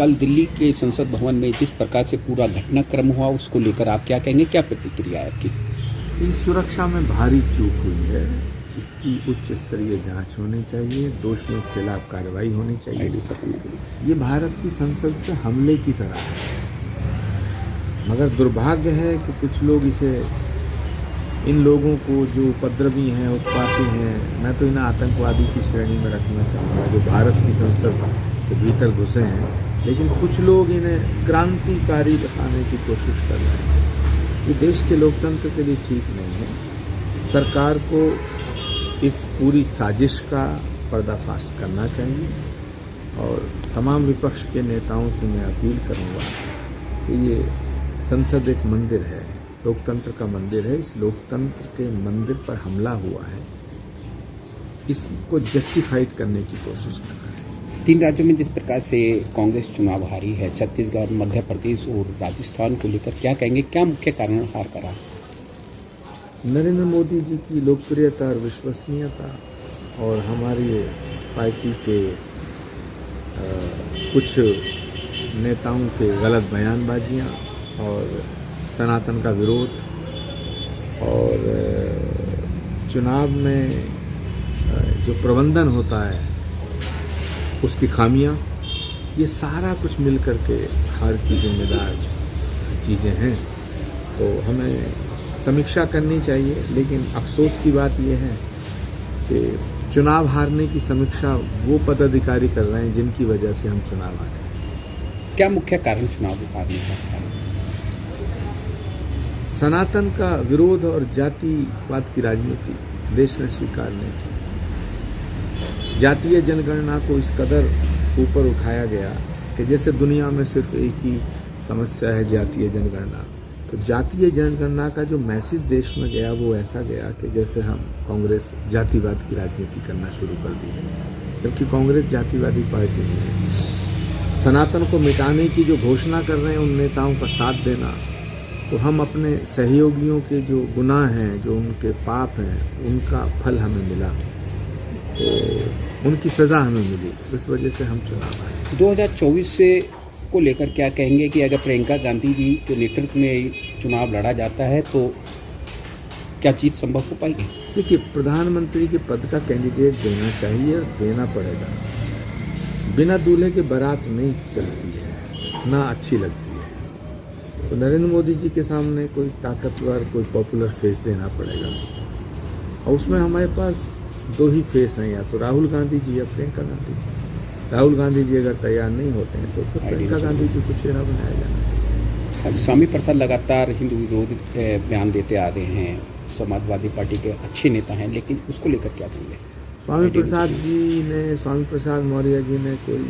कल दिल्ली के संसद भवन में जिस प्रकार से पूरा घटनाक्रम हुआ उसको लेकर आप क्या कहेंगे, क्या प्रतिक्रिया है आपकी? इस सुरक्षा में भारी चूक हुई है, इसकी उच्च स्तरीय जांच होनी चाहिए, दोषियों के खिलाफ कार्रवाई होनी चाहिए। ये भारत की संसद पे हमले की तरह है, मगर दुर्भाग्य है कि कुछ लोग इन लोगों को जो उपद्रवी हैं, उत्पाती हैं, मैं तो इन्हें आतंकवादी की श्रेणी में रखना चाहूँगा, जो भारत की संसद के भीतर घुसे हैं, लेकिन कुछ लोग इन्हें क्रांतिकारी दिखाने की कोशिश कर रहे हैं। ये देश के लोकतंत्र के लिए ठीक नहीं है। सरकार को इस पूरी साजिश का पर्दाफाश करना चाहिए और तमाम विपक्ष के नेताओं से मैं अपील करूँगा कि ये संसद एक मंदिर है, लोकतंत्र का मंदिर है, इस लोकतंत्र के मंदिर पर हमला हुआ है, इसको जस्टिफाइड करने की कोशिश करना है। 3 राज्यों में जिस प्रकार से कांग्रेस चुनाव हारी है, छत्तीसगढ़, मध्य प्रदेश और राजस्थान को लेकर क्या कहेंगे, क्या मुख्य कारण हार का रहा? नरेंद्र मोदी जी की लोकप्रियता और विश्वसनीयता और हमारी पार्टी के कुछ नेताओं के गलत बयानबाजियां और सनातन का विरोध और चुनाव में जो प्रबंधन होता है उसकी खामियां, ये सारा कुछ मिल कर के हार की जिम्मेदार चीज़ें हैं। तो हमें समीक्षा करनी चाहिए, लेकिन अफसोस की बात यह है कि चुनाव हारने की समीक्षा वो पदाधिकारी कर रहे हैं जिनकी वजह से हम चुनाव हारे। क्या मुख्य कारण चुनाव हारने का? सनातन का विरोध और जातिवाद की राजनीति देश ने स्वीकार नहीं की। जातीय जनगणना को इस कदर ऊपर उठाया गया कि जैसे दुनिया में सिर्फ एक ही समस्या है, जातीय जनगणना। तो जातीय जनगणना का जो मैसेज देश में गया वो ऐसा गया कि जैसे हम कांग्रेस जातिवाद की राजनीति करना शुरू कर दी है, जबकि कांग्रेस जातिवादी पार्टी नहीं है। सनातन को मिटाने की जो घोषणा कर रहे हैं उन नेताओं का साथ देना, तो हम अपने सहयोगियों के जो गुनाह हैं, जो उनके पाप हैं, उनका फल हमें मिला, तो उनकी सज़ा हमें मिली, इस वजह से हम चुनाव आए। 2024 से को लेकर क्या कहेंगे कि अगर प्रियंका गांधी जी के नेतृत्व में चुनाव लड़ा जाता है तो क्या चीज़ संभव हो पाएगी? देखिए, प्रधानमंत्री के पद का कैंडिडेट देना चाहिए और देना पड़ेगा। बिना दूल्हे के बारात नहीं चलती है, ना अच्छी लगती है। तो नरेंद्र मोदी जी के सामने कोई ताकतवर, कोई पॉपुलर फेस देना पड़ेगा, और उसमें हमारे पास 2 ही फेस हैं, या तो राहुल गांधी जी या प्रियंका गांधी जी। राहुल गांधी जी अगर तैयार नहीं होते हैं तो फिर प्रियंका गांधी जी को चेहरा बनाया जाना चाहिए। स्वामी प्रसाद लगातार हिंदू विरोधी बयान देते आ रहे हैं, समाजवादी पार्टी के अच्छे नेता हैं, लेकिन उसको लेकर क्या कहेंगे? स्वामी प्रसाद मौर्य जी ने कोई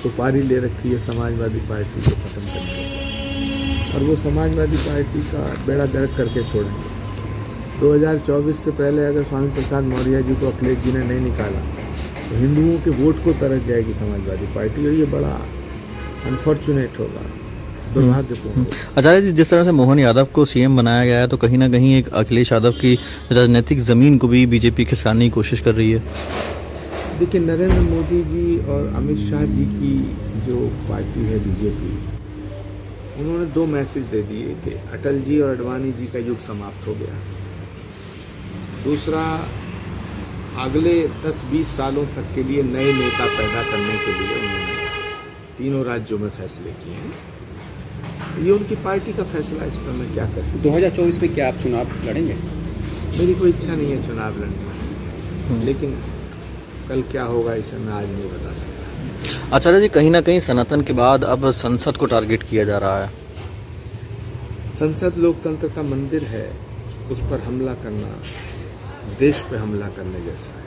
सुपारी ले रखी है समाजवादी पार्टी को खत्म करने की, और वो समाजवादी पार्टी का बेड़ा गर्क करके छोड़ेंगे। 2024 से पहले अगर स्वामी प्रसाद मौर्य जी को अखिलेश जी ने नहीं निकाला तो हिंदुओं के वोट को तरस जाएगी समाजवादी पार्टी, और ये बड़ा अनफॉर्चुनेट होगा, दुर्भाग्यपूर्ण। आचार्य जी, जिस तरह से मोहन यादव को सीएम बनाया गया है, तो कहीं ना कहीं एक अखिलेश यादव की राजनीतिक ज़मीन को भी बीजेपी खिसकाने की कोशिश कर रही है। देखिए, नरेंद्र मोदी जी और अमित शाह जी की जो पार्टी है बीजेपी, उन्होंने 2 मैसेज दे दिए कि अटल जी और अडवाणी जी का युग समाप्त हो गया। दूसरा, अगले 10-20 सालों तक के लिए नए नेता पैदा करने के लिए उन्होंने 3 राज्यों में फैसले किए हैं। ये उनकी पार्टी का फैसला, इस पर मैं क्या कर सकता हूं। 2024 में क्या आप चुनाव लड़ेंगे? मेरी कोई इच्छा नहीं है चुनाव लड़ने, लेकिन कल क्या होगा इसे मैं आज नहीं बता सकता। आचार्य जी, कहीं ना कहीं सनातन के बाद अब संसद को टारगेट किया जा रहा है। संसद लोकतंत्र का मंदिर है, उस पर हमला करना देश पे हमला करने जैसा है।